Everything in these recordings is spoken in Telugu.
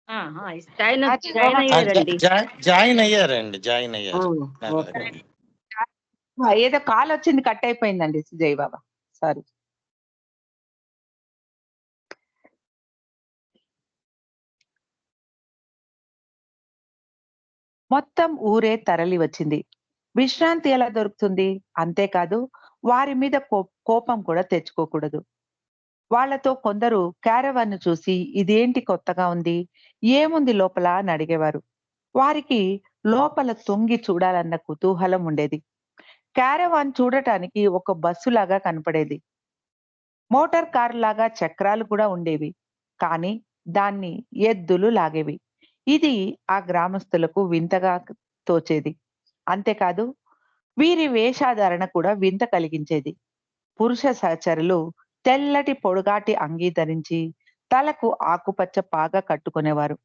ఆ! ఆ! జాయిన్ అది జాయిన్ ఓవర్ ఆ! అయ్యారండి. జాయిన్ అయ్యారండి. జాయిన్ అయ్యారు. ఓహ్! అదే. ఓకే. ఏదో కాలొచ్చింది కట్ అయిపోయిందండి జై బాబా. సారీ. మొత్తం ఊరే తరలి వచ్చింది. విశ్రాంతి ఎలా దొరుకుతుంది? అంతేకాదు వారి మీద కోపం కూడా తెచ్చుకోకూడదు. వాళ్ళతో కొందరు క్యారవాన్‌ను చూసి ఇదేంటి కొత్తగా ఉంది? ఏముంది లోపల అని అడిగేవారు. వారికి లోపల తొంగి చూడాలన్న కుతూహలం ఉండేది. క్యారవాన్ చూడటానికి ఒక బస్సులాగా కనపడేది. మోటార్ కారులాగా చక్రాలు కూడా ఉండేవి. కానీ దాన్ని ఎద్దులు లాగేవి. ఇది ఆ గ్రామస్తులకు వింతగా తోచేది. అంతేకాదు వీరి వేషధారణ కూడా వింత కలిగించేది. పురుష సహచరులు తెల్లటి పొడుగాటి అంగీ ధరించి తలకు ఆకుపచ్చ పాగా కట్టుకునేవారు.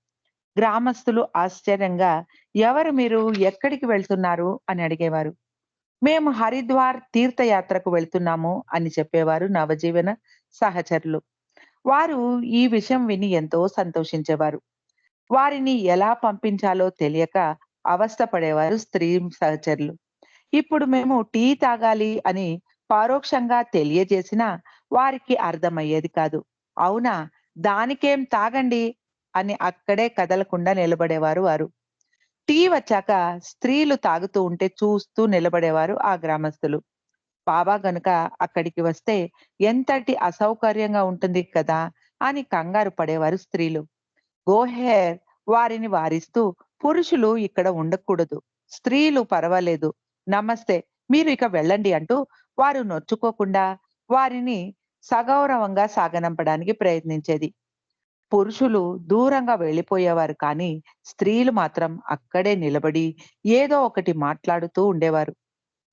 గ్రామస్తులు ఆశ్చర్యంగా ఎవరు మీరు ఎక్కడికి వెళ్తున్నారు అని అడిగేవారు. మేము హరిద్వార్ తీర్థయాత్రకు వెళ్తున్నాము అని చెప్పేవారు నవజీవన సహచరులు. వారు ఈ విషయం విని ఎంతో సంతోషించేవారు. వారిని ఎలా పంపించాలో తెలియక అవస్థ పడేవారు స్త్రీ సహచరులు. ఇప్పుడు మేము టీ తాగాలి అని పరోక్షంగా తెలియజేసినా వారికి అర్థమయ్యేది కాదు. అవునా? దానికేం తాగండి అని అక్కడే కదలకుండా నిలబడేవారు వారు. టీ వచ్చాక స్త్రీలు తాగుతూ ఉంటే చూస్తూ నిలబడేవారు ఆ గ్రామస్తులు. బాబా గనుక అక్కడికి వస్తే ఎంతటి అసౌకర్యంగా ఉంటుంది కదా అని కంగారు పడేవారు స్త్రీలు. గోహెర్ వారిని వారిస్తూ పురుషులు ఇక్కడ ఉండకూడదు. స్త్రీలు పర్వాలేదు. నమస్తే. మీరు ఇక వెళ్ళండి అంటూ వారు నొచ్చుకోకుండా వారిని సగౌరవంగా సాగనంపడానికి ప్రయత్నించేది. పురుషులు దూరంగా వెళ్ళిపోయేవారు కానీ స్త్రీలు మాత్రం అక్కడే నిలబడి ఏదో ఒకటి మాట్లాడుతూ ఉండేవారు.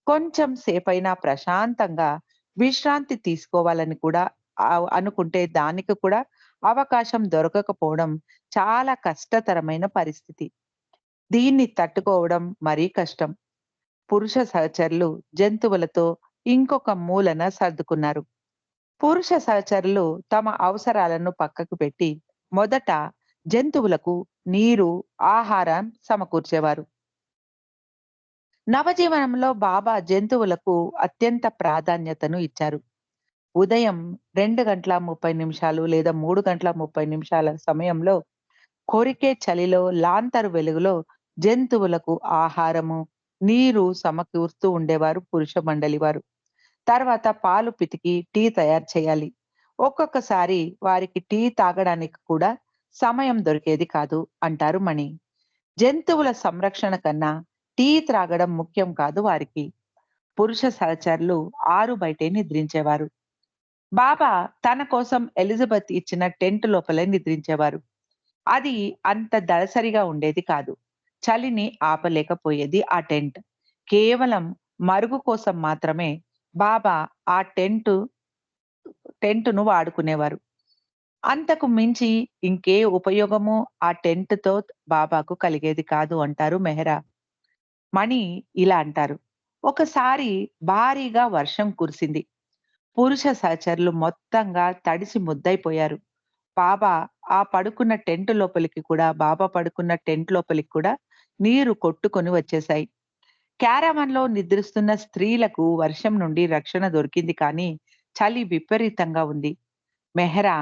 కొంచెం సేపైనా ప్రశాంతంగా విశ్రాంతి తీసుకోవాలని కూడా అనుకుంటే దానికి కూడా అవకాశం దొరకకపోవడం చాలా కష్టతరమైన పరిస్థితి. దీన్ని తట్టుకోవడం మరీ కష్టం. పురుష సహచరులు జంతువులతో ఇంకొక మూలన సర్దుకున్నారు. పురుష సహచరులు తమ అవసరాలను పక్కకు పెట్టి మొదట జంతువులకు నీరు, ఆహారం సమకూర్చేవారు. నవజీవనంలో బాబా జంతువులకు అత్యంత ప్రాధాన్యతను ఇచ్చారు. ఉదయం 2:30 లేదా 3:30 సమయంలో కొరికే చలిలో లాంతరు వెలుగులో జంతువులకు ఆహారము, నీరు సమకూరుస్తూ ఉండేవారు పురుష మండలి వారు. తర్వాత పాలు పితికి టీ తయారు చేయాలి. ఒక్కొక్కసారి వారికి టీ తాగడానికి కూడా సమయం దొరికేది కాదు అంటారు మణి. జంతువుల సంరక్షణ కన్నా టీ త్రాగడం ముఖ్యం కాదు వారికి. పురుష సహచరులు ఆరు బయటే నిద్రించేవారు. బాబా తన కోసం ఎలిజబెత్ ఇచ్చిన టెంట్ లోపలే నిద్రించేవారు. అది అంత దళసరిగా ఉండేది కాదు. చలిని ఆపలేకపోయేది ఆ టెంట్. కేవలం మరుగు కోసం మాత్రమే బాబా ఆ టెంటును వాడుకునేవారు. అంతకు మించి ఇంకే ఉపయోగము ఆ టెంట్‌తో బాబాకు కలిగేది కాదు అంటారు మెహ్రా. మణి ఇలా అంటారు. ఒకసారి భారీగా వర్షం కురిసింది. పురుష సహచరులు మొత్తంగా తడిసి ముద్దయిపోయారు. బాబా బాబా పడుకున్న టెంట్ లోపలికి కూడా నీరు కొట్టుకొని వచ్చేశాయి. క్యారవాన్‌లో నిద్రిస్తున్న స్త్రీలకు వర్షం నుండి రక్షణ దొరికింది కానీ చలి విపరీతంగా ఉంది. మెహ్రా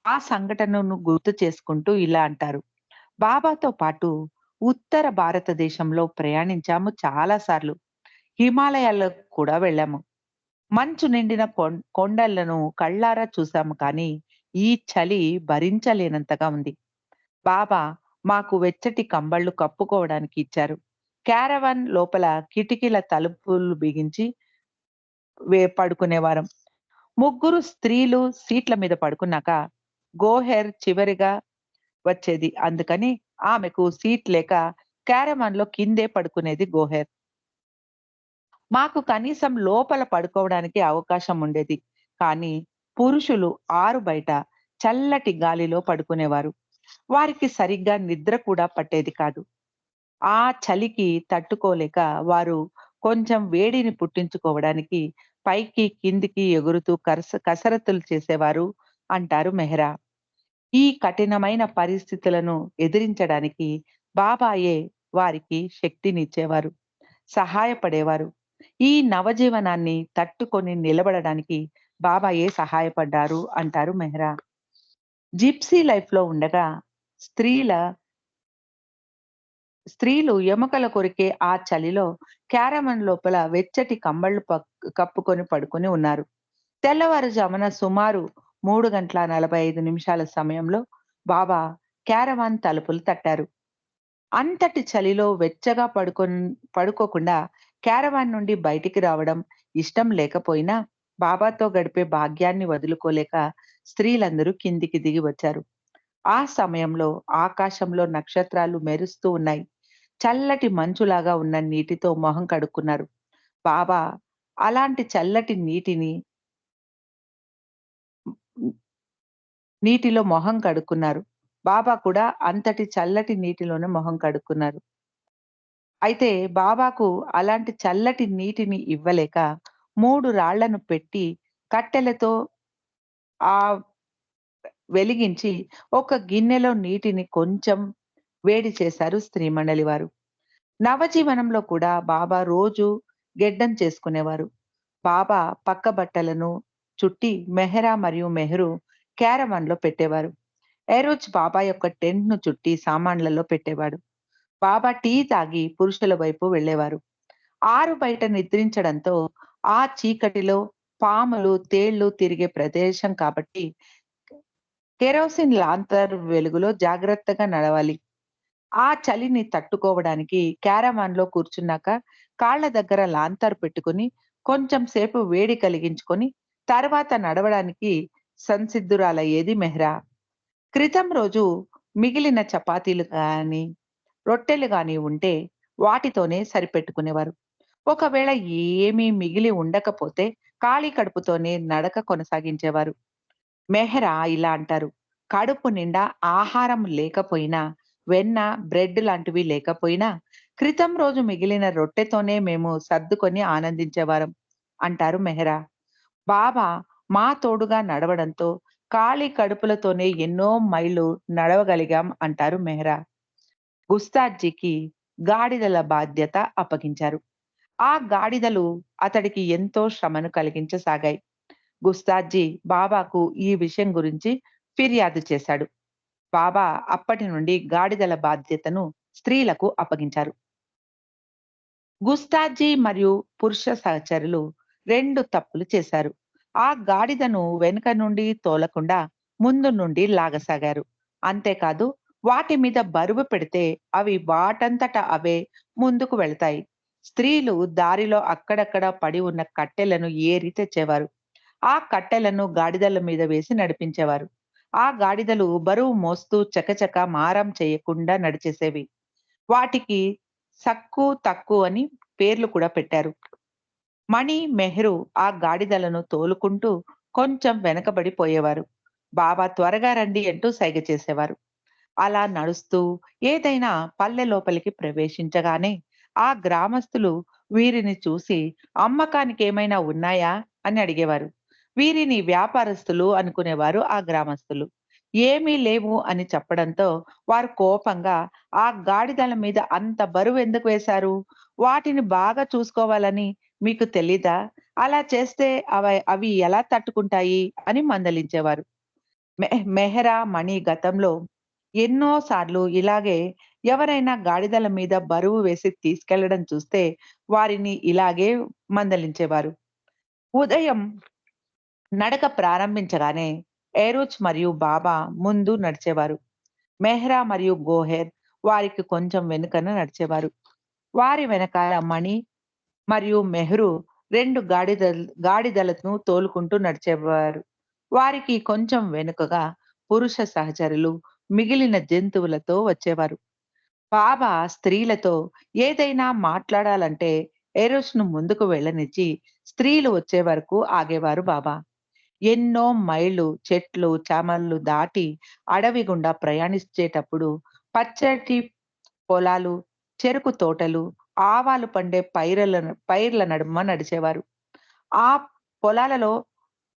ఆ సంఘటనను గుర్తు చేసుకుంటూ ఇలా అంటారు. బాబాతో పాటు ఉత్తర భారతదేశంలో ప్రయాణించాము చాలా సార్లు. హిమాలయాలకు కూడా వెళ్ళాము. మంచు నిండిన కొండలను కళ్ళారా చూసాము కానీ ఈ చలి భరించలేనంతగా ఉంది. బాబా మాకు వెచ్చటి కంబళ్ళు కప్పుకోవడానికి ఇచ్చారు. క్యారవాన్ లోపల కిటికీల తలుపులు బిగించి పడుకునేవారం. ముగ్గురు స్త్రీలు సీట్ల మీద పడుకున్నాక గోహెర్ చివరిగా వచ్చేది. అందుకని ఆమెకు సీట్ లేక క్యారవాన్‌లో కిందే పడుకునేది గోహెర్. మాకు కనీసం లోపల పడుకోవడానికి అవకాశం ఉండేది. కానీ పురుషులు ఆరు బయట చల్లటి గాలిలో పడుకునేవారు. వారికి సరిగ్గా నిద్ర కూడా పట్టేది కాదు. ఆ చలికి తట్టుకోలేక వారు కొంచెం వేడిని పుట్టించుకోవడానికి పైకి, కిందికి ఎగురుతూ కసరత్తులు చేసేవారు అంటారు మెహ్రా. ఈ కఠినమైన పరిస్థితులను ఎదిరించడానికి బాబాయే వారికి శక్తినిచ్చేవారు, సహాయపడేవారు. ఈ నవజీవనాన్ని తట్టుకొని నిలబడడానికి బాబాయే సహాయపడ్డారు అంటారు మెహ్రా. జిప్సీ లైఫ్‌లో ఉండగా స్త్రీల స్త్రీలు ఎముకల కొరికే ఆ చలిలో క్యారవన్ లోపల వెచ్చటి కంబళ్ళు కప్పుకొని పడుకొని ఉన్నారు. తెల్లవారుజామున సుమారు 3:45 సమయంలో బాబా క్యారవాన్ తలుపులు తట్టారు. అంతటి చలిలో వెచ్చగా పడుకోకుండా క్యారవాన్ నుండి బయటికి రావడం ఇష్టం లేకపోయినా బాబాతో గడిపే భాగ్యాన్ని వదులుకోలేక స్త్రీలందరూ కిందికి దిగి వచ్చారు. ఆ సమయంలో ఆకాశంలో నక్షత్రాలు మెరుస్తూ ఉన్నాయి. చల్లటి మంచులాగా ఉన్న నీటితో మొహం కడుక్కున్నారు. బాబా అలాంటి చల్లటి నీటిలో మొహం కడుక్కున్నారు. బాబా కూడా అంతటి చల్లటి నీటిలోనే మొహం కడుక్కున్నారు. అయితే బాబాకు అలాంటి చల్లటి నీటిని ఇవ్వలేక 3 రాళ్లను పెట్టి కట్టెలతో ఆ వెలిగించి ఒక గిన్నెలో నీటిని కొంచెం వేడి చేశారు స్త్రీమండలి వారు. నవజీవనంలో కూడా బాబా రోజు గెడ్డం చేసుకునేవారు. బాబా పక్క బట్టలను చుట్టి మెహ్రా మరియు మెహ్రూ క్యారవాన్‌లో పెట్టేవారు. ఏరోజ్ బాబా యొక్క టెంట్‌ను చుట్టి సామాన్లలో పెట్టేవాడు. బాబా టీ తాగి పురుషుల వైపు వెళ్ళేవారు. ఆరు బయట నిద్రించడంతో ఆ చీకటిలో పాములు, తేళ్లు తిరిగే ప్రదేశం కాబట్టి కెరోసిన్ లాంతర్ వెలుగులో జాగ్రత్తగా నడవాలి. ఆ చలిని తట్టుకోవడానికి క్యారవాన్‌లో కూర్చున్నాక కాళ్ళ దగ్గర లాంతర్ పెట్టుకొని కొంచెం సేపు వేడి కలిగించుకొని తర్వాత నడవడానికి సంసిద్ధురాలయ్యేది మెహ్రా. క్రితం రోజు మిగిలిన చపాతీలు గాని, రొట్టెలు గాని ఉంటే వాటితోనే సరిపెట్టుకునేవారు. ఒకవేళ ఏమీ మిగిలి ఉండకపోతే ఖాళీ కడుపుతోనే నడక కొనసాగించేవారు. మెహ్రా ఇలా అంటారు. కడుపు నిండా ఆహారం లేకపోయినా, వెన్న, బ్రెడ్ లాంటివి లేకపోయినా, క్రితం రోజు మిగిలిన రొట్టెతోనే మేము సర్దుకొని ఆనందించేవారం అంటారు మెహ్రా. బాబా మా తోడుగా నడవడంతో ఖాళీ కడుపులతోనే ఎన్నో మైళ్ళు నడవగలిగాం అంటారు మెహ్రా. గుస్తాద్జీకి గాడిదల బాధ్యత అప్పగించారు. ఆ గాడిదలు అతడికి ఎంతో శ్రమను కలిగించసాగాయి. గుస్తాద్జీ బాబాకు ఈ విషయం గురించి ఫిర్యాదు చేశాడు. బాబా అప్పటి నుండి గాడిదల బాధ్యతను స్త్రీలకు అప్పగించారు. గుస్తాద్జీ మరియు పురుష సహచరులు 2 తప్పులు చేశారు. ఆ గాడిదను వెనుక నుండి తోలకుండా ముందు నుండి లాగసాగారు. అంతేకాదు వాటి మీద బరువు పెడితే అవి వాటంతట అవే ముందుకు వెళ్తాయి. స్త్రీలు దారిలో అక్కడక్కడ పడి ఉన్న కట్టెలను ఏరి తెచ్చేవారు. ఆ కట్టెలను గాడిదల మీద వేసి నడిపించేవారు. ఆ గాడిదలు బరువు మోస్తూ చకచక మారం చేయకుండా నడిచేసేవి. వాటికి సక్కు, తక్కు అని పేర్లు కూడా పెట్టారు. మణి, మెహ్రూ ఆ గాడిదలను తోలుకుంటూ కొంచెం వెనకబడి పోయేవారు. బాబా త్వరగా రండి అంటూ సైగ చేసేవారు. అలా నడుస్తూ ఏదైనా పల్లె లోపలికి ప్రవేశించగానే ఆ గ్రామస్తులు వీరిని చూసి అమ్మకానికేమైనా ఉన్నాయా అని అడిగేవారు. వీరిని వ్యాపారస్తులు అనుకునేవారు ఆ గ్రామస్తులు. ఏమీ లేవు అని చెప్పడంతో వారు కోపంగా ఆ గాడిదల మీద అంత బరువెందుకు వేశారు? వాటిని బాగా చూసుకోవాలని మీకు తెలీదా? అలా చేస్తే అవి ఎలా తట్టుకుంటాయి అని మందలించేవారు. మెహ్రా, మణి గతంలో ఎన్నో సార్లు ఇలాగే ఎవరైనా గాడిదల మీద బరువు వేసి తీసుకెళ్లడం చూస్తే వారిని ఇలాగే మందలించేవారు. ఉదయం నడక ప్రారంభించగానే ఏరోజ్ మరియు బాబా ముందు నడిచేవారు. మెహ్రా మరియు గోహెర్ వారికి కొంచెం వెనుకన నడిచేవారు. వారి వెనకాల మణి మరియు మెహ్రూ 2 గాడిదలను తోలుకుంటూ నడిచేవారు. వారికి కొంచెం వెనుకగా పురుష సహచరులు మిగిలిన జంతువులతో వచ్చేవారు. బాబా స్త్రీలతో ఏదైనా మాట్లాడాలంటే ఏరోస్‌ను ముందుకు వెళ్ళనిచ్చి స్త్రీలు వచ్చే వరకు ఆగేవారు బాబా. ఎన్నో మైళ్ళు చెట్లు, చేమలు దాటి అడవి గుండా ప్రయాణించేటప్పుడు పచ్చటి పొలాలు, చెరుకు తోటలు, ఆవాలు పండే పైర్ల నడుమ నడిచేవారు. ఆ పొలాలలో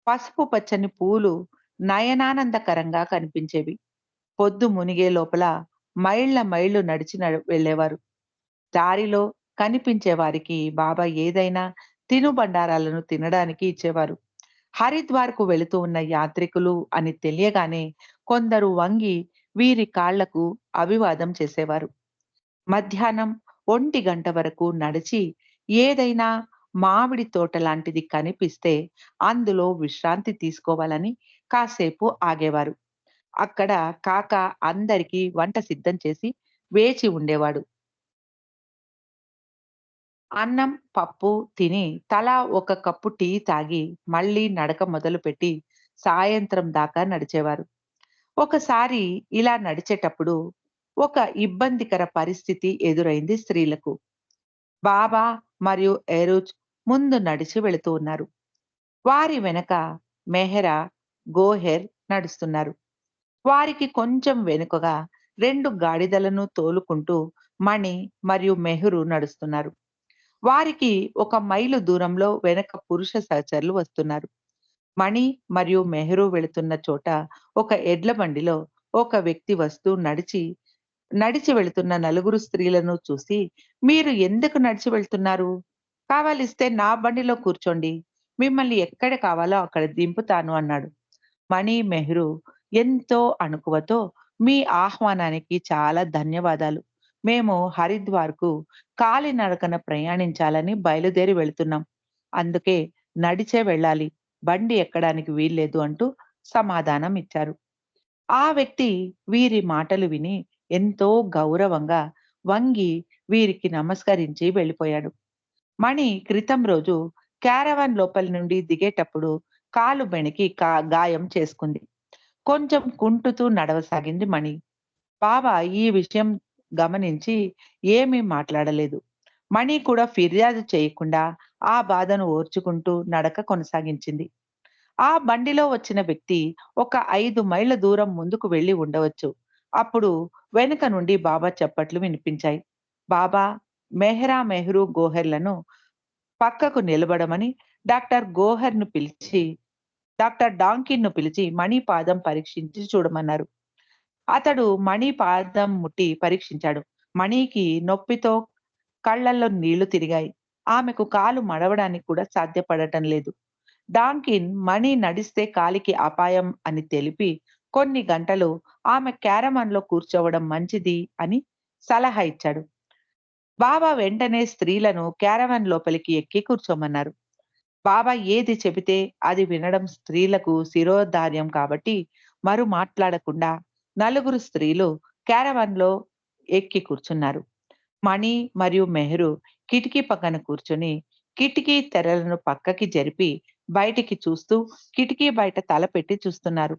పసుపు పచ్చని పూలు నయనానందకరంగా కనిపించేవి. పొద్దు మునిగే లోపల మైళ్ళ మైళ్ళు నడిచి వెళ్ళేవారు. దారిలో కనిపించే వారికి బాబా ఏదైనా తినుబండారాలను తినడానికి ఇచ్చేవారు. హరిద్వార్‌కు వెళుతూ ఉన్న యాత్రికులు అని తెలియగానే కొందరు వంగి వీరి కాళ్లకు అభివాదం చేసేవారు. మధ్యాహ్నం 1 గంట వరకు నడిచి ఏదైనా మామిడి తోట లాంటిది కనిపిస్తే అందులో విశ్రాంతి తీసుకోవాలని కాసేపు ఆగేవారు. అక్కడ కాక అందరికీ వంట సిద్ధం చేసి వేచి ఉండేవాడు. అన్నం, పప్పు తిని తలా ఒక కప్పు టీ తాగి మళ్ళీ నడక మొదలుపెట్టి సాయంత్రం దాకా నడిచేవారు. ఒకసారి ఇలా నడిచేటప్పుడు ఒక ఇబ్బందికర పరిస్థితి ఎదురైంది స్త్రీలకు. బాబా మరియు ఏరోజ్ ముందు నడిచి వెళుతూ ఉన్నారు. వారి వెనక మెహరా, గోహెర్ నడుస్తున్నారు. వారికి కొంచెం వెనుకగా 2 గాడిదలను తోలుకుంటూ మణి మరియు మెహరు నడుస్తున్నారు. వారికి 1 మైలు దూరంలో వెనక పురుష సహచరులు వస్తున్నారు. మణి మరియు మెహరు వెళుతున్న చోట ఒక ఎడ్ల బండిలో ఒక వ్యక్తి వస్తూ నడిచి వెళుతున్న నలుగురు స్త్రీలను చూసి, "మీరు ఎందుకు నడిచి వెళ్తున్నారు? కావలిస్తే నా బండిలో కూర్చోండి. మిమ్మల్ని ఎక్కడ కావాలో అక్కడ దింపుతాను" అన్నాడు. మణి, మెహరు ఎంతో అణకువతో, "మీ ఆహ్వానానికి చాలా ధన్యవాదాలు. మేము హరిద్వార్‌కు కాలినడకన ప్రయాణించాలని బయలుదేరి వెళ్తున్నాం. అందుకే నడిచే వెళ్ళాలి. బండి ఎక్కడానికి వీల్లేదు" అంటూ సమాధానం ఇచ్చారు. ఆ వ్యక్తి వీరి మాటలు విని ఎంతో గౌరవంగా వంగి వీరికి నమస్కరించి వెళ్ళిపోయాడు. మణి క్రితం రోజు క్యారవాన్ లోపలి నుండి దిగేటప్పుడు కాలు బెణికి గాయం చేసుకుంది. కొంచెం కుంటుతూ నడవసాగింది మణి. బాబా ఈ విషయం గమనించి ఏమీ మాట్లాడలేదు. మణి కూడా ఫిర్యాదు చేయకుండా ఆ బాధను ఓర్చుకుంటూ నడక కొనసాగించింది. ఆ బండిలో వచ్చిన వ్యక్తి ఒక 5 మైళ్ళ దూరం ముందుకు వెళ్లి ఉండవచ్చు. అప్పుడు వెనుక నుండి బాబా చప్పట్లు వినిపించాయి. బాబా మెహ్రా, మెహ్రూ, గోహెర్‌లను పక్కకు నిలబడమని డాక్టర్ డాంకిన్‌ను పిలిచి మణి పాదం పరీక్షించి చూడమన్నారు. అతడు మణి పాదం ముట్టి పరీక్షించాడు. మణికి నొప్పితో కళ్ళల్లో నీళ్లు తిరిగాయి. ఆమెకు కాలు మడవడానికి కూడా సాధ్యపడటం లేదు. డాంకిన్ మణి నడిస్తే కాలికి అపాయం అని తెలిపి కొన్ని గంటలు ఆమె క్యారవాన్‌లో కూర్చోవడం మంచిది అని సలహా ఇచ్చాడు. బాబా వెంటనే స్త్రీలను క్యారవాన్ లోపలికి ఎక్కి కూర్చోమన్నారు. బాబా ఏది చెబితే అది వినడం స్త్రీలకు శిరోధార్యం కాబట్టి మరు మాట్లాడకుండా నలుగురు స్త్రీలు క్యారవాన్‌లో ఎక్కి కూర్చున్నారు. మణి మరియు మెహరు కిటికీ పక్కన కూర్చొని కిటికీ తెరలను పక్కకి జరిపి బయటికి చూస్తూ కిటికీ బయట తల పెట్టి చూస్తున్నారు.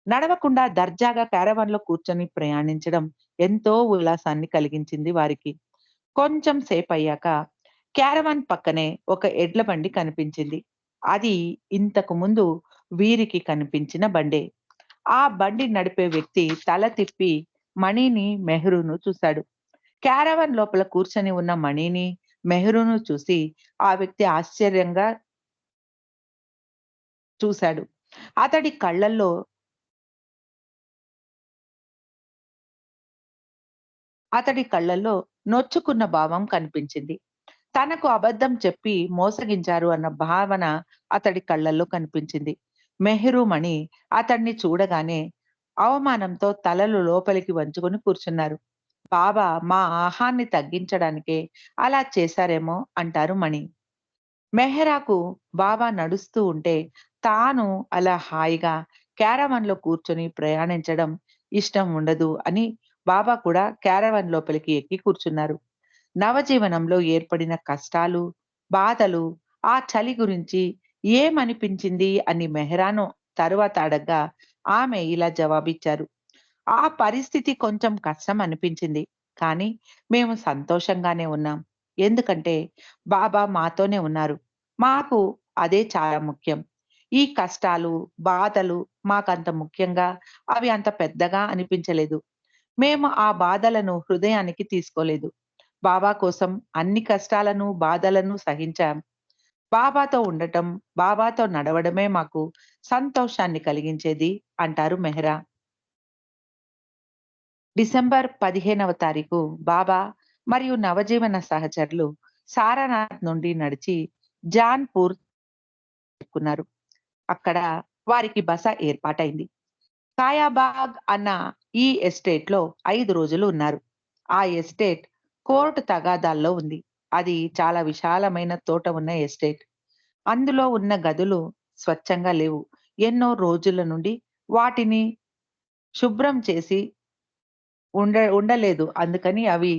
నడవకుండా దర్జాగా క్యారవాన్‌లో కూర్చొని ప్రయాణించడం ఎంతో ఉల్లాసాన్ని కలిగించింది వారికి. కొంచెం సేపయ్యాక క్యారవాన్ పక్కనే ఒక ఎడ్ల బండి కనిపించింది. అది ఇంతకు ముందు వీరికి కనిపించిన బండే. ఆ బండి నడిపే వ్యక్తి తల తిప్పి మణిని, మెహరును చూశాడు. క్యారవాన్ లోపల కూర్చొని ఉన్న మణిని, మెహరును చూసి ఆ వ్యక్తి ఆశ్చర్యంగా చూశాడు. అతడి కళ్ళల్లో అతడి కళ్ళల్లో నొచ్చుకున్న భావం కనిపించింది. తనకు అబద్ధం చెప్పి మోసగించారు అన్న భావన అతడి కళ్ళల్లో కనిపించింది. మెహరు, మణి అతన్ని చూడగానే అవమానంతో తలలు లోపలికి వంచుకొని కూర్చున్నారు. బాబా మా ఆహాన్ని తగ్గించడానికే అలా చేశారేమో అంటారు మణి. మెహరాకు బాబా నడుస్తూ ఉంటే తాను అలా హాయిగా క్యారవాన్‌లో కూర్చొని ప్రయాణించడం ఇష్టం ఉండదు అని బాబా కూడా క్యారవాన్ లోపలికి ఎక్కి కూర్చున్నారు. నవజీవనంలో ఏర్పడిన కష్టాలు, బాధలు, ఆ చలి గురించి ఏమనిపించింది అని మెహరాను తరువాత అడగ్గా ఆమె ఇలా జవాబిచ్చారు. "ఆ పరిస్థితి కొంచెం కష్టం అనిపించింది. కానీ మేము సంతోషంగానే ఉన్నాం. ఎందుకంటే బాబా మాతోనే ఉన్నారు. మాకు అదే చాలా ముఖ్యం. ఈ కష్టాలు, బాధలు మాకంత ముఖ్యంగా అవి అంత పెద్దగా అనిపించలేదు. మేము ఆ బాధలను హృదయానికి తీసుకోలేదు. బాబా కోసం అన్ని కష్టాలను, బాధలను సహించాం. బాబాతో ఉండటం, బాబాతో నడవడమే మాకు సంతోషాన్ని కలిగించేది అంటారు మెహ్రా. డిసెంబర్ 15వ తారీఖు బాబా మరియు నవజీవన సహచరులు సారానాథ్ నుండి నడిచి జాన్పూర్ చేరుకున్నారు. అక్కడ వారికి బస ఏర్పాటైంది. కాయాబాగ్ అన్న ఈ ఎస్టేట్ లో 5 రోజులు ఉన్నారు. ఆ ఎస్టేట్ కోర్టు తగాదాల్లో ఉంది. అది చాలా విశాలమైన తోట ఉన్న ఎస్టేట్. అందులో ఉన్న గదులు స్వచ్ఛంగా లేవు. ఎన్నో రోజుల నుండి వాటిని శుభ్రం చేసి ఉండలేదు. అందుకని అవి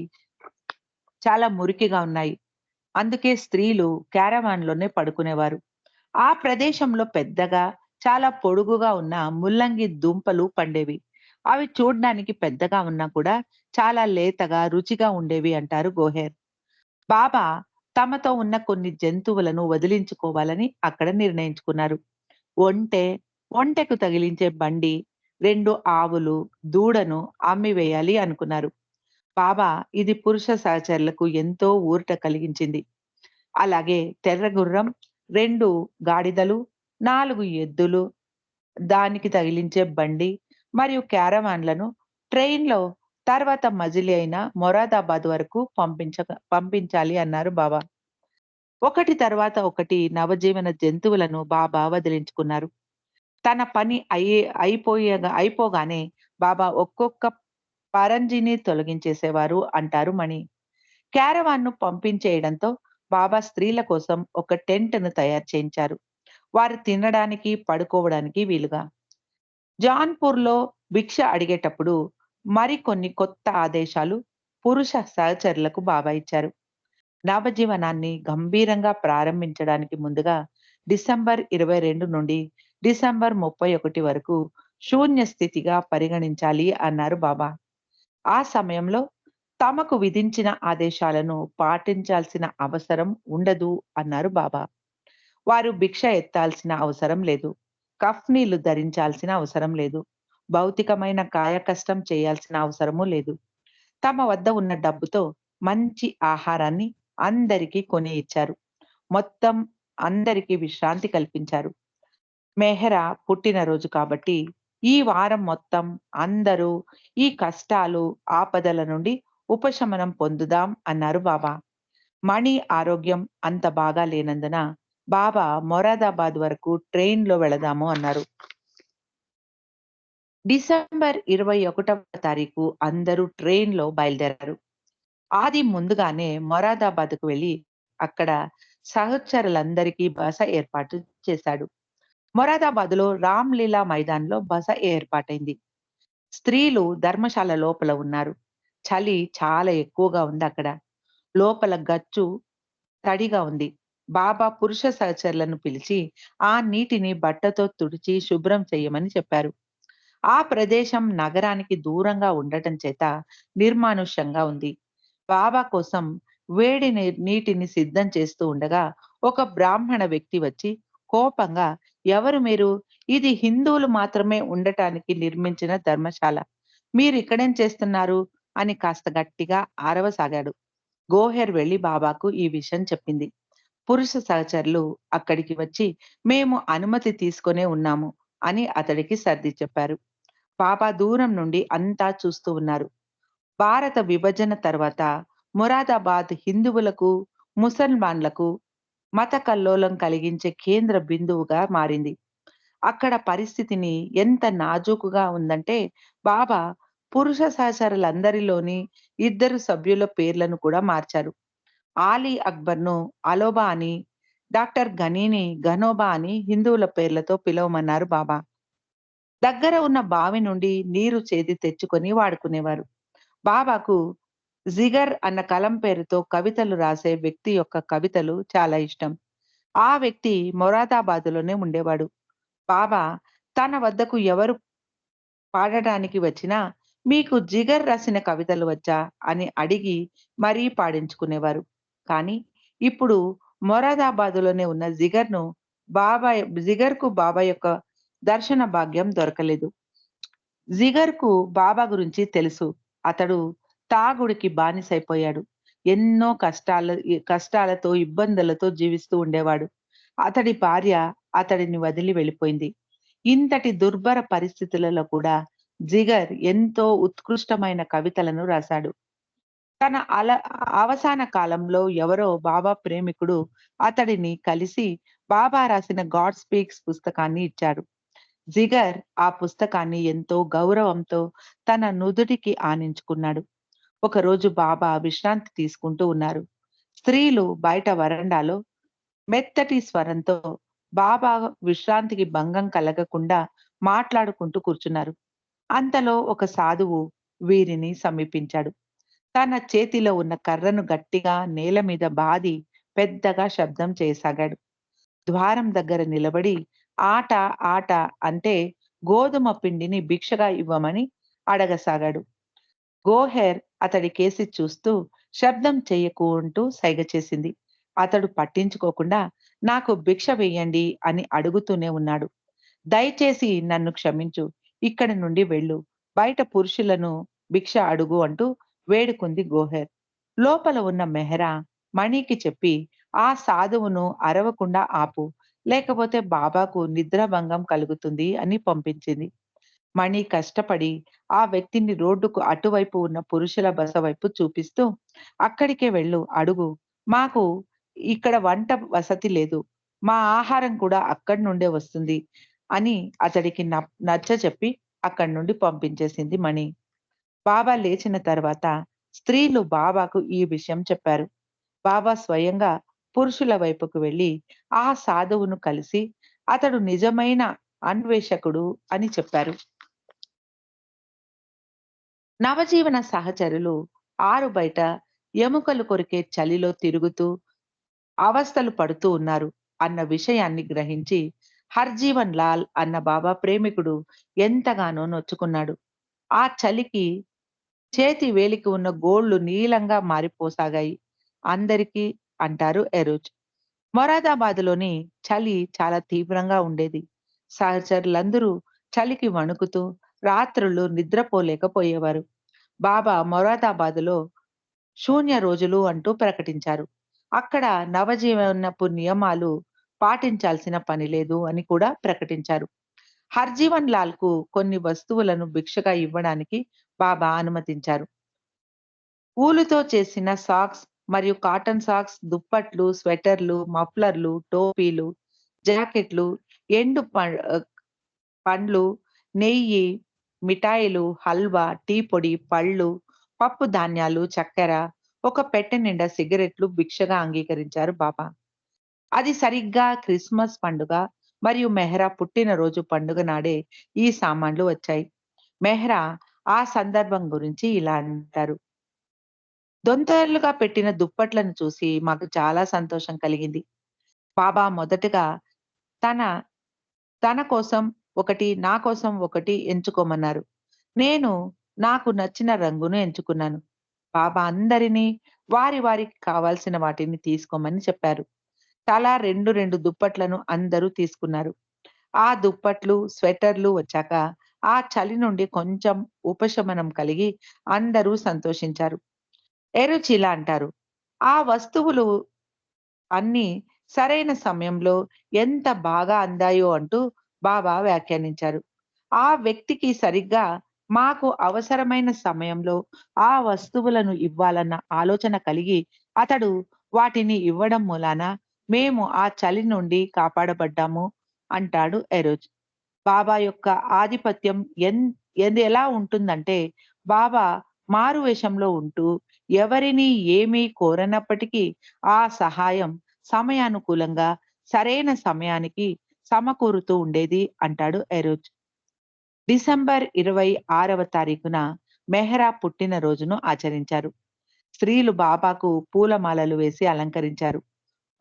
చాలా మురికిగా ఉన్నాయి. అందుకే స్త్రీలు క్యారవాన్‌లోనే పడుకునేవారు. ఆ ప్రదేశంలో పెద్దగా, చాలా పొడుగుగా ఉన్న ముల్లంగి దుంపలు పండేవి. అవి చూడ్డానికి పెద్దగా ఉన్నా కూడా చాలా లేతగా, రుచిగా ఉండేవి అంటారు గోహెర్. బాబా తమతో ఉన్న కొన్ని జంతువులను వదిలించుకోవాలని అక్కడ నిర్ణయించుకున్నారు. ఒంటె, ఒంటెకు తగిలించే బండి, 2 ఆవులు, దూడను అమ్మివేయాలి అనుకున్నారు. బాబా ఇది పురుష సహచరులకు ఎంతో ఊరట కలిగించింది. అలాగే తెర్రగుర్రం, 2 గాడిదలు, 4 ఎద్దులు, దానికి తగిలించే బండి మరియు క్యారవాన్‌లను ట్రైన్‌లో తర్వాత మజిలీ అయిన మొరాదాబాద్ వరకు పంపించాలి అన్నారు బాబా. ఒకటి తర్వాత ఒకటి నవజీవన జంతువులను బాబా వదిలించుకున్నారు. తన పని అయిపోగానే బాబా ఒక్కొక్క పరంజిని తొలగించేసేవారు అంటారు మణి. క్యారవాన్‌ను పంపించేయడంతో బాబా స్త్రీల కోసం ఒక టెంట్‌ను తయారు చేయించారు. వారు తినడానికి, పడుకోవడానికి వీలుగా. జాన్‌పూర్‌లో భిక్ష అడిగేటప్పుడు మరికొన్ని కొత్త ఆదేశాలు పురుష సహచరులకు బాబా ఇచ్చారు. నవజీవనాన్ని గంభీరంగా ప్రారంభించడానికి ముందుగా డిసెంబర్ 22 నుండి డిసెంబర్ 31 వరకు శూన్య స్థితిగా పరిగణించాలి అన్నారు బాబా. ఆ సమయంలో తమకు విధించిన ఆదేశాలను పాటించాల్సిన అవసరం ఉండదు అన్నారు బాబా. వారు భిక్ష ఎత్తాల్సిన అవసరం లేదు. కఫ్నీలు ధరించాల్సిన అవసరం లేదు. భౌతికమైన కాయకష్టం చేయాల్సిన అవసరమూ లేదు. తమ వద్ద ఉన్న డబ్బుతో మంచి ఆహారాన్ని అందరికీ కొని ఇచ్చారు. మొత్తం అందరికీ విశ్రాంతి కల్పించారు. మెహ్రా పుట్టినరోజు కాబట్టి ఈ వారం మొత్తం అందరూ ఈ కష్టాలు, ఆపదల నుండి ఉపశమనం పొందుదాం అన్నారు బాబా. మణి ఆరోగ్యం అంత బాగా లేనందున బాబా మొరాదాబాద్ వరకు ట్రైన్‌లో వెళదాము అన్నారు. డిసెంబర్ 21వ తారీఖు అందరూ ట్రైన్‌లో బయలుదేరారు. ఆది ముందుగానే మొరాదాబాద్‌కు వెళ్లి అక్కడ సహచరులందరికీ బస ఏర్పాటు చేశాడు. మొరాదాబాద్‌లో రామ్‌లీలా మైదాన్‌లో బస ఏర్పాటైంది. స్త్రీలు ధర్మశాల లోపల ఉన్నారు. చలి చాలా ఎక్కువగా ఉందక్కడ. లోపల గచ్చు తడిగా ఉంది. బాబా పురుష సహచరులను పిలిచి ఆ నీటిని బట్టతో తుడిచి శుభ్రం చెయ్యమని చెప్పారు. ఆ ప్రదేశం నగరానికి దూరంగా ఉండటం చేత నిర్మానుష్యంగా ఉంది. బాబా కోసం వేడి నీటిని సిద్ధం చేస్తూ ఉండగా ఒక బ్రాహ్మణ వ్యక్తి వచ్చి కోపంగా, ఎవరు మీరు? ఇది హిందువులు మాత్రమే ఉండటానికి నిర్మించిన ధర్మశాల. మీరు ఇక్కడేం చేస్తున్నారు? అని కాస్త గట్టిగా అరవసాగాడు. గోహెర్ వెళ్లి బాబాకు ఈ విషయం చెప్పింది. పురుష సహచరులు అక్కడికి వచ్చి మేము అనుమతి తీసుకొనే ఉన్నాము అని అతడికి సర్ది చెప్పారు. బాబా దూరం నుండి అంతా చూస్తూ ఉన్నారు. భారత విభజన తర్వాత మొరాదాబాద్ హిందువులకు, ముసల్మాన్లకు మత కల్లోలం కలిగించే కేంద్ర బిందువుగా మారింది. అక్కడ పరిస్థితిని ఎంత నాజూకుగా ఉందంటే బాబా పురుష సహచరులందరిలోని 2 సభ్యుల పేర్లను కూడా మార్చారు. ఆలీ అక్బర్‌ను అలోబా అని, డాక్టర్ ఘనీని ఘనోబా అని హిందువుల పేర్లతో పిలవమన్నారు బాబా. దగ్గర ఉన్న బావి నుండి నీరు చేది తెచ్చుకొని వాడుకునేవారు. బాబాకు జిగర్ అన్న కలం పేరుతో కవితలు రాసే వ్యక్తి యొక్క కవితలు చాలా ఇష్టం. ఆ వ్యక్తి మొరాదాబాదులోనే ఉండేవాడు. బాబా తన వద్దకు ఎవరు పాడటానికి వచ్చినా, "మీకు జిగర్ రాసిన కవితలు వచ్చా?" అని అడిగి మరీ పాడించుకునేవారు. కానీ ఇప్పుడు మొరాదాబాదులోనే ఉన్న జిగర్‌కు బాబా యొక్క దర్శన భాగ్యం దొరకలేదు. జిగర్‌కు బాబా గురించి తెలుసు. అతడు తాగుడుకి బానిసైపోయాడు. ఎన్నో కష్టాలతో, ఇబ్బందులతో జీవిస్తూ ఉండేవాడు. అతడి భార్య అతడిని వదిలి వెళ్ళిపోయింది. ఇంతటి దుర్భర పరిస్థితులలో కూడా జిగర్ ఎంతో ఉత్కృష్టమైన కవితలను రాశాడు. తన అవసాన కాలంలో ఎవరో బాబా ప్రేమికుడు అతడిని కలిసి బాబా రాసిన గాడ్ స్పీక్స్ పుస్తకాన్ని ఇచ్చాడు. జిగర్ ఆ పుస్తకాన్ని ఎంతో గౌరవంతో తన నుదుటికి ఆనించుకున్నాడు. ఒకరోజు బాబా విశ్రాంతి తీసుకుంటూ ఉన్నారు. స్త్రీలు బయట వరండాలో మెత్తటి స్వరంతో బాబా విశ్రాంతికి భంగం కలగకుండా మాట్లాడుకుంటూ కూర్చున్నారు. అంతలో ఒక సాధువు వీరిని సమీపించాడు. తన చేతిలో ఉన్న కర్రను గట్టిగా నేల మీద బాది పెద్దగా శబ్దం చేయసాగాడు. ద్వారం దగ్గర నిలబడి ఆట ఆట అంటే గోధుమ పిండిని భిక్షగా ఇవ్వమని అడగసాగాడు. గోహెర్ అతడి కేసి చూస్తూ శబ్దం చెయ్యకు అంటూ సైగ చేసింది. అతడు పట్టించుకోకుండా నాకు భిక్ష వెయ్యండి అని అడుగుతూనే ఉన్నాడు. దయచేసి నన్ను క్షమించు, ఇక్కడి నుండి వెళ్ళు, బయట పురుషులను భిక్ష అడుగు అంటూ వేడుకుంది గోహెర్. లోపల ఉన్న మెహరా మణికి చెప్పి ఆ సాధువును అరవకుండా ఆపు, లేకపోతే బాబాకు నిద్రాభంగం కలుగుతుంది అని పంపించింది. మణి కష్టపడి ఆ వ్యక్తిని రోడ్డుకు అటువైపు ఉన్న పురుషుల బస వైపు చూపిస్తూ, అక్కడికే వెళ్ళు, అడుగు, మాకు ఇక్కడ వంట వసతి లేదు, మా ఆహారం కూడా అక్కడి నుండే వస్తుంది అని అతడికి నచ్చచెప్పి అక్కడి నుండి పంపించేసింది మణి. బాబా లేచిన తర్వాత స్త్రీలు బాబాకు ఈ విషయం చెప్పారు. బాబా స్వయంగా పురుషుల వైపుకు వెళ్లి ఆ సాధువును కలిసి అతడు నిజమైన అన్వేషకుడు అని చెప్పారు. నవజీవన సహచరులు ఆరు బయట ఎముకలు కొరికే చలిలో తిరుగుతూ అవస్థలు పడుతూ ఉన్నారు అన్న విషయాన్ని గ్రహించి హర్జీవన్ లాల్ అన్న బాబా ప్రేమికుడు ఎంతగానో నొచ్చుకున్నాడు. ఆ చలికి చేతి వేలికి ఉన్న గోళ్లు నీలంగా మారిపోసాగాయి. అందరికీ అంటారు ఎరోజ్. మొరాదాబాద్‌లోని చలి చాలా తీవ్రంగా ఉండేది. సహచరులందరూ చలికి వణుకుతూ రాత్రుళ్ళు నిద్రపోలేకపోయేవారు. బాబా మొరాదాబాద్‌లో శూన్య రోజులు అంటూ ప్రకటించారు. అక్కడ నవజీవనపు నియమాలు పాటించాల్సిన పని లేదు అని కూడా ప్రకటించారు. హర్జీవన్ లాల్‌కు కొన్ని వస్తువులను భిక్షగా ఇవ్వడానికి బాబా అనుమతించారు. ఊలుతో చేసిన సాక్స్ మరియు కాటన్ సాక్స్, దుప్పట్లు, స్వెటర్లు, మఫ్లర్లు, టోపీలు, జాకెట్లు, ఎండు పండ్లు, నెయ్యి, మిఠాయిలు, హల్వా, టీ పొడి, పళ్ళు, పప్పు ధాన్యాలు, చక్కెర, ఒక పెట్టె నిండా సిగరెట్లు భిక్షగా అంగీకరించారు బాబా. అది సరిగ్గా క్రిస్మస్ పండుగ మరియు మెహ్రా పుట్టినరోజు పండుగ నాడే ఈ సామాన్లు వచ్చాయి. మెహ్రా ఆ సందర్భం గురించి ఇలా అంటారు. దొంతర్లుగా పెట్టిన దుప్పట్లను చూసి మాకు చాలా సంతోషం కలిగింది. బాబా మొదటగా తన తన కోసం ఒకటి, నా కోసం ఒకటి ఎంచుకోమన్నారు. నేను నాకు నచ్చిన రంగును ఎంచుకున్నాను. బాబా అందరినీ వారికి కావాల్సిన వాటిని తీసుకోమని చెప్పారు. తలా 2 దుప్పట్లను అందరూ తీసుకున్నారు. ఆ దుప్పట్లు, స్వెటర్లు వచ్చాక ఆ చలి నుండి కొంచెం ఉపశమనం కలిగి అందరూ సంతోషించారు. ఎరుచి ఇలా అంటారు. ఆ వస్తువులు అన్నీ సరైన సమయంలో ఎంత బాగా అందాయో అంటూ బాబా వ్యాఖ్యానించారు. ఆ వ్యక్తికి సరిగ్గా మాకు అవసరమైన సమయంలో ఆ వస్తువులను ఇవ్వాలన్న ఆలోచన కలిగి అతడు వాటిని ఇవ్వడం మూలాన మేము ఆ చలి నుండి కాపాడబడ్డాము అంటాడు ఎరోజ్. బాబా యొక్క ఆధిపత్యం ఎలా ఉంటుందంటే బాబా మారువేషంలో ఉంటూ ఎవరిని ఏమీ కోరనప్పటికీ ఆ సహాయం సమయానుకూలంగా సరైన సమయానికి సమకూరుతూ ఉండేది అంటాడు ఎరోజ్. డిసెంబర్ 26వ తారీఖున మెహ్రా పుట్టినరోజును ఆచరించారు. స్త్రీలు బాబాకు పూలమాలలు వేసి అలంకరించారు.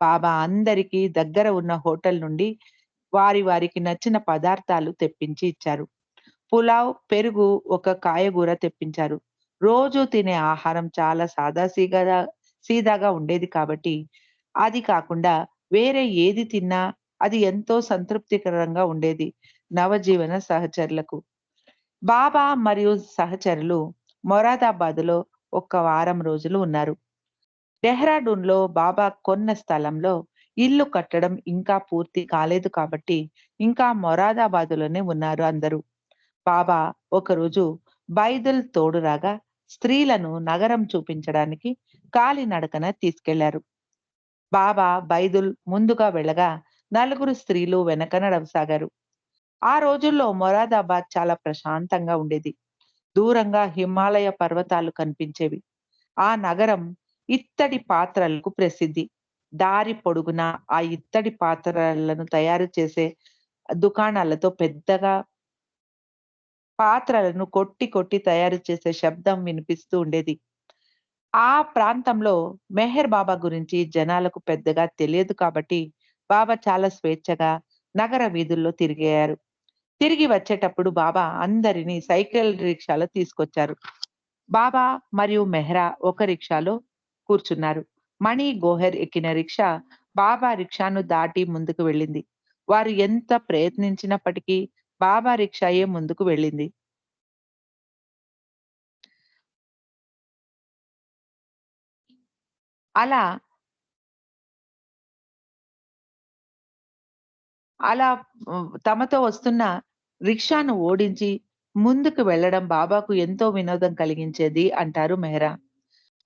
బాబా అందరికీ దగ్గర ఉన్న హోటల్ నుండి వారికి నచ్చిన పదార్థాలు తెప్పించి ఇచ్చారు. పులావ్, పెరుగు, ఒక కాయగూర తెప్పించారు. రోజు తినే ఆహారం చాలా సీదాగా ఉండేది కాబట్టి అది కాకుండా వేరే ఏది తిన్నా అది ఎంతో సంతృప్తికరంగా ఉండేది నవజీవన సహచరులకు. బాబా మరియు సహచరులు మొరాదాబాద్‌లో ఒక వారం రోజులు ఉన్నారు. డెహ్రాడూన్‌లో బాబా కొన్న స్థలంలో ఇల్లు కట్టడం ఇంకా పూర్తి కాలేదు కాబట్టి ఇంకా మొరాదాబాదులోనే ఉన్నారు అందరూ. బాబా ఒకరోజు బైదుల్ తోడు రాగా స్త్రీలను నగరం చూపించడానికి కాలినడకన తీసుకెళ్లారు. బాబా బైదుల్ ముందుగా వెళ్ళగా నలుగురు స్త్రీలు వెనక నడవసాగారు. ఆ రోజుల్లో మొరాదాబాద్ చాలా ప్రశాంతంగా ఉండేది. దూరంగా హిమాలయ పర్వతాలు కనిపించేవి. ఆ నగరం ఇత్తడి పాత్రలకు ప్రసిద్ధి. దారి పొడుగునా ఆ ఇత్తడి పాత్రలను తయారు చేసే దుకాణాలతో పెద్దగా పాత్రలను కొట్టి కొట్టి తయారు చేసే శబ్దం వినిపిస్తూ ఉండేది. ఆ ప్రాంతంలో మెహర్ బాబా గురించి జనాలకు పెద్దగా తెలియదు కాబట్టి బాబా చాలా స్వేచ్ఛగా నగర వీధుల్లో తిరిగారు. తిరిగి వచ్చేటప్పుడు బాబా అందరినీ సైకిల్ రిక్షాలో తీసుకొచ్చారు. బాబా మరియు మెహ్రా ఒక రిక్షాలో కూర్చున్నారు. మణి గోహెర్ ఎక్కిన రిక్షా బాబా రిక్షాను దాటి ముందుకు వెళ్ళింది. వారు ఎంత ప్రయత్నించినప్పటికీ బాబా రిక్షాయే ముందుకు వెళ్ళింది. అలా అలా తమతో వస్తున్న రిక్షాను ఓడించి ముందుకు వెళ్ళడం బాబాకు ఎంతో వినోదం కలిగించేది అంటారు మెహ్రా.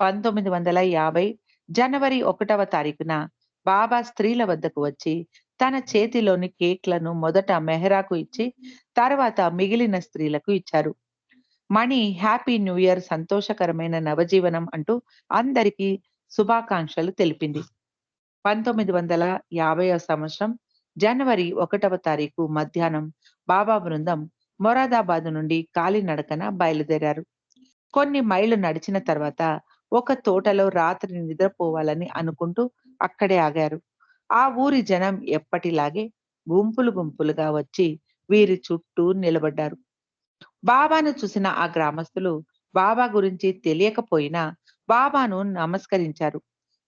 1950 జనవరి 1వ తారీఖున బాబా స్త్రీల వద్దకు వచ్చి తన చేతిలోని కేక్‌లను మొదట మెహ్రాకు ఇచ్చి తర్వాత మిగిలిన స్త్రీలకు ఇచ్చారు. మణి హ్యాపీ న్యూ ఇయర్ సంతోషకరమైన నవజీవనం అంటూ అందరికీ శుభాకాంక్షలు తెలిపింది. 1950 సంవత్సరం జనవరి 1వ తారీఖు మధ్యాహ్నం బాబా బృందం మొరాదాబాద్ నుండి కాలినడకన బయలుదేరారు. కొన్ని మైళ్ళు నడిచిన తర్వాత ఒక తోటలో రాత్రి నిద్రపోవాలని అనుకుంటూ అక్కడే ఆగారు. ఆ ఊరి జనం ఎప్పటిలాగే గుంపులు గుంపులుగా వచ్చి వీరి చుట్టూ నిలబడ్డారు. బాబాను చూసిన ఆ గ్రామస్తులు బాబా గురించి తెలియకపోయినా బాబాను నమస్కరించారు.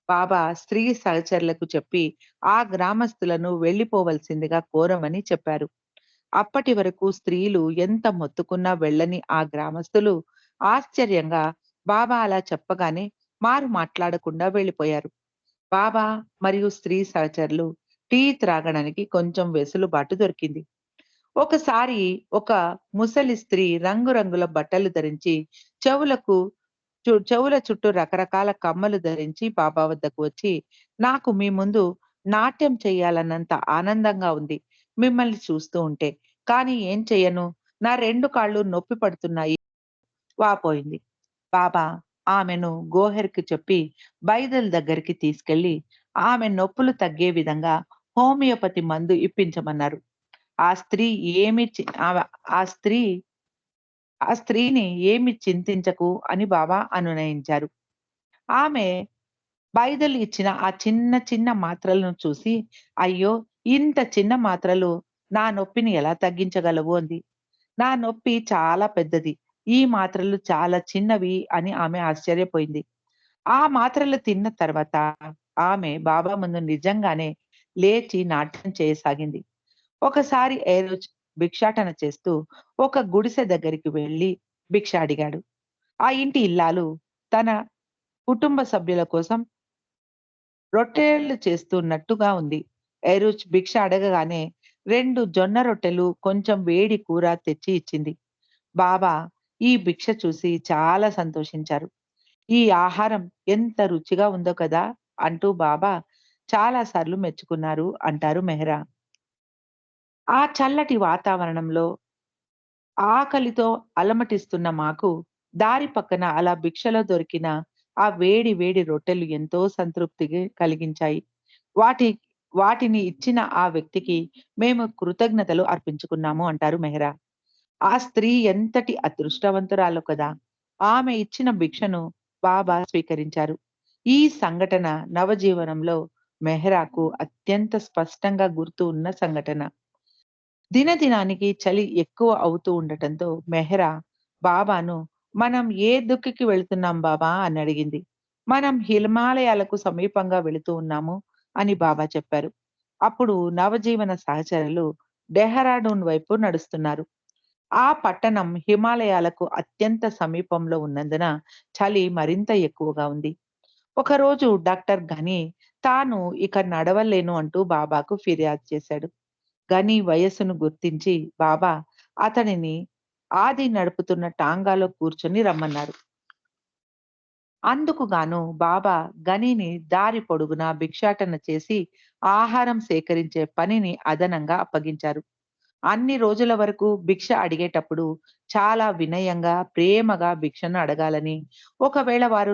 బాబా స్త్రీ సహచరులకు చెప్పి ఆ గ్రామస్తులను వెళ్ళిపోవలసిందిగా కోరమని చెప్పారు. అప్పటి వరకు స్త్రీలు ఎంత మొత్తుకున్నా వెళ్ళని ఆ గ్రామస్తులు ఆశ్చర్యంగా బాబా అలా చెప్పగానే మారు మాట్లాడకుండా వెళ్ళిపోయారు. బాబా మరియు స్త్రీ సహచరులు టీ త్రాగడానికి కొంచెం వెసులుబాటు దొరికింది. ఒకసారి ఒక ముసలి స్త్రీ రంగురంగుల బట్టలు ధరించి చెవులకు చెవుల చుట్టూ రకరకాల కమ్మలు ధరించి బాబా వద్దకు వచ్చి, నాకు మీ ముందు నాట్యం చేయాలన్నంత ఆనందంగా ఉంది మిమ్మల్ని చూస్తూ ఉంటే. కానీ ఏం చెయ్యను, నా 2 కాళ్ళు నొప్పి పడుతున్నాయి వాపోయింది. బాబా ఆమెను గోహెర్‌కి చెప్పి బైదల్ దగ్గరికి తీసుకెళ్లి ఆమె నొప్పులు తగ్గే విధంగా హోమియోపతి మందు ఇప్పించమన్నారు. ఆ స్త్రీ ఏమి చి ఆవ ఆ స్త్రీ ఆ స్త్రీని ఏమి చింతించకు అని బాబా అనునయించారు. ఆమె బైదలు ఇచ్చిన ఆ చిన్న చిన్న మాత్రలను చూసి, అయ్యో! ఇంత చిన్న మాత్రలు నా నొప్పిని ఎలా తగ్గించగలవు అంది. నా నొప్పి చాలా పెద్దది. ఈ మాత్రలు చాలా చిన్నవి అని ఆమె ఆశ్చర్యపోయింది. ఆ మాత్రలు తిన్న తర్వాత ఆమె బాబా ముందు నిజంగానే లేచి నాట్యం చేయసాగింది. ఒకసారి ఏరోజ్ భిక్షాటన చేస్తూ ఒక గుడిసె దగ్గరికి వెళ్లి భిక్ష అడిగాడు. ఆ ఇంటి ఇల్లాలు తన కుటుంబ సభ్యుల కోసం రొట్టెలు చేస్తున్నట్టుగా ఉంది. ఏరోజ్ భిక్ష అడగగానే 2 జొన్న రొట్టెలు, కొంచెం వేడి కూర తెచ్చి ఇచ్చింది. బాబా ఈ భిక్ష చూసి చాలా సంతోషించారు. ఈ ఆహారం ఎంత రుచిగా ఉందో కదా! అంటూ బాబా చాలా సార్లు మెచ్చుకున్నారు అంటారు మెహ్రా. ఆ చల్లటి వాతావరణంలో ఆకలితో అలమటిస్తున్న మాకు దారి పక్కన అలా భిక్షలో దొరికిన ఆ వేడి వేడి రొట్టెలు ఎంతో సంతృప్తికి కలిగించాయి. వాటి వాటిని ఇచ్చిన ఆ వ్యక్తికి మేము కృతజ్ఞతలు అర్పించుకున్నాము అంటారు మెహ్రా. ఆ స్త్రీ ఎంతటి అదృష్టవంతురాలో కదా! ఆమె ఇచ్చిన భిక్షను బాబా స్వీకరించారు. ఈ సంఘటన నవజీవనంలో మెహ్రాకు అత్యంత స్పష్టంగా గుర్తు ఉన్న సంఘటన. దినదినానికి చలి ఎక్కువ అవుతూ ఉండటంతో మెహ్రా బాబాను మనం ఏ దుక్కికి వెళ్తున్నాం బాబా అని అడిగింది. మనం హిమాలయాలకు సమీపంగా వెళుతూ ఉన్నాము అని బాబా చెప్పారు. అప్పుడు నవజీవన సహచరులు డెహ్రాడూన్ వైపు నడుస్తున్నారు. ఆ పట్టణం హిమాలయాలకు అత్యంత సమీపంలో ఉన్నందున చలి మరింత ఎక్కువగా ఉంది. ఒకరోజు డాక్టర్ గని తాను ఇక నడవలేను అంటూ బాబాకు ఫిర్యాదు చేశాడు. గని వయస్సును గుర్తించి బాబా అతనిని ఆది నడుపుతున్న టాంగాలో కూర్చొని రమ్మన్నారు. అందుకు గాను బాబా గనిని దారి పొడుగునా భిక్షాటన చేసి ఆహారం సేకరించే పనిని అదనంగా అప్పగించారు. అన్ని రోజుల వరకు భిక్ష అడిగేటప్పుడు చాలా వినయంగా, ప్రేమగా భిక్షను అడగాలని, ఒకవేళ వారు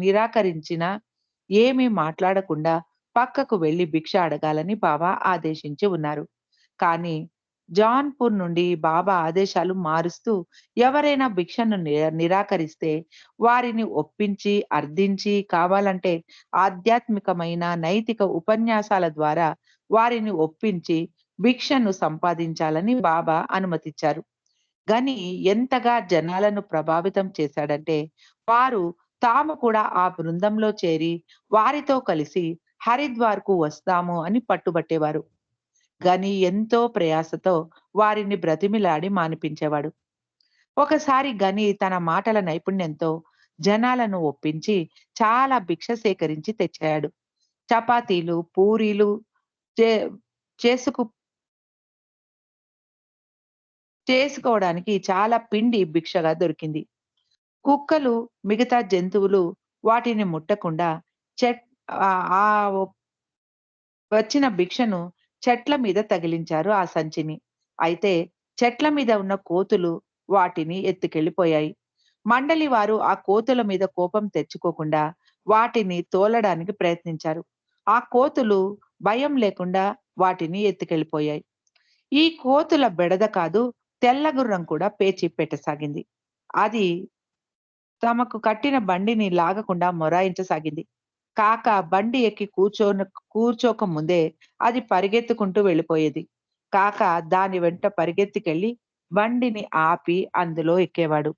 నిరాకరించినా ఏమీ మాట్లాడకుండా పక్కకు వెళ్లి భిక్ష అడగాలని బాబా ఆదేశించి ఉన్నారు. కానీ జాన్‌పూర్ నుండి బాబా ఆదేశాలు మారుస్తూ ఎవరైనా భిక్షను నిరాకరిస్తే వారిని ఒప్పించి, అర్థించి, కావాలంటే ఆధ్యాత్మికమైన, నైతిక ఉపన్యాసాల ద్వారా వారిని ఒప్పించి భిక్షను సంపాదించాలని బాబా అనుమతిచ్చారు. గని ఎంతగా జనాలను ప్రభావితం చేశాడంటే, వారు తాము కూడా ఆ బృందంలో చేరి వారితో కలిసి హరిద్వార్‌కు వస్తాము అని పట్టుబట్టేవారు. గని ఎంతో ప్రయాసతో వారిని బ్రతిమిలాడి మానిపించేవాడు. ఒకసారి గని తన మాటల నైపుణ్యంతో జనాలను ఒప్పించి చాలా భిక్ష సేకరించి తెచ్చాడు. చపాతీలు, పూరీలు చే చేసుకు చేసుకోవడానికి చాలా పిండి భిక్షగా దొరికింది. కుక్కలు, మిగతా జంతువులు వాటిని ముట్టకుండా చెట్ ఆ వచ్చిన భిక్షను చెట్ల మీద తగిలించారు ఆ సంచిని. అయితే చెట్ల మీద ఉన్న కోతులు వాటిని ఎత్తుకెళ్ళిపోయాయి. మండలి వారు ఆ కోతుల మీద కోపం తెచ్చుకోకుండా వాటిని తోలడానికి ప్రయత్నించారు. ఆ కోతులు భయం లేకుండా వాటిని ఎత్తుకెళ్ళిపోయాయి. ఈ కోతుల బెడద కాదు, తెల్ల గుర్రం కూడా పేచి పెట్టసాగింది. అది తమకు కట్టిన బండిని లాగకుండా మొరాయించసాగింది. కాక బండి ఎక్కి కూర్చోక ముందే అది పరిగెత్తుకుంటూ వెళ్ళిపోయేది. కాక దాని వెంట పరిగెత్తుకెళ్ళి బండిని ఆపి అందులో ఎక్కేవాడు.